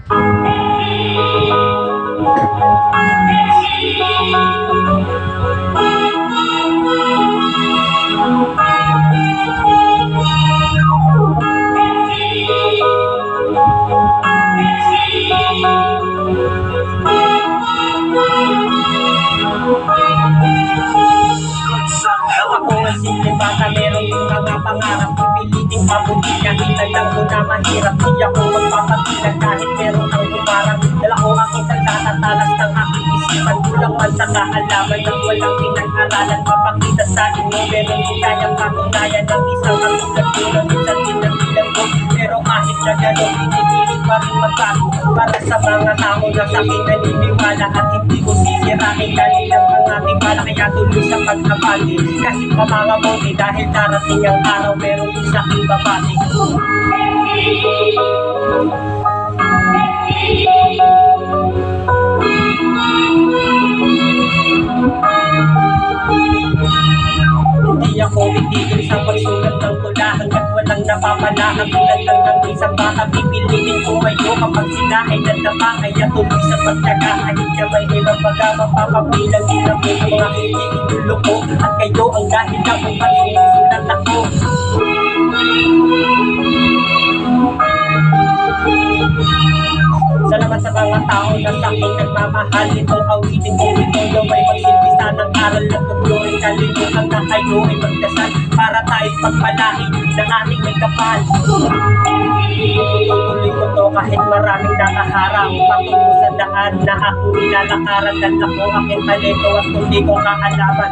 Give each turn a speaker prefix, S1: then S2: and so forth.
S1: Ako ang simple bata, meron yung mga pangarap. Pipiliting mabuti kahit alam ko na mahirap. Di ako magpapagilan kahit meron ang humarang. Dala ko ang isang tatatalas ng aking isipan. Kulang man sa kaalaman ng walang pinag-aralan. Mapakita sa inyo, meron din kayang katunayan ng isang katulad ko ng isang tinagbilang ko. Pero kahit na gano'n, pinipilit pa rin magbago. Para sa mga tao na sa akin naniniwala at hindi ko sisirain dahil lang ang ating bala. Kaya tuloy sa pag-abati kahit mamamabuti dahil darating ang araw meron din sa aking babati. Hindi ako itigil sa pagsulat ng tula hanggat walang napapalahan tulad lang ng isang bata. Pipilitin tumayo kapag sila ay nandapa. Kaya tuloy sa pagtyaga kahit ka may ibang baga. Mapapabilang din ako sa mga hindi inuloko. At kayo ang dahil lang kung pagsusulat ako. Salamat sa mga tao na sa akin nagmamahal. Itong awitin ko ito daw ay magsilbi ng aral na tutuloy. Kalimutan na kayo ay magdasal para tayo'y pagpalain ng ating may kapal. Tutuloy ko to kahit maraming nakaharang patungo sa daan na akong nilalakaran. Dan ako aking talento at hindi ko kaalaman.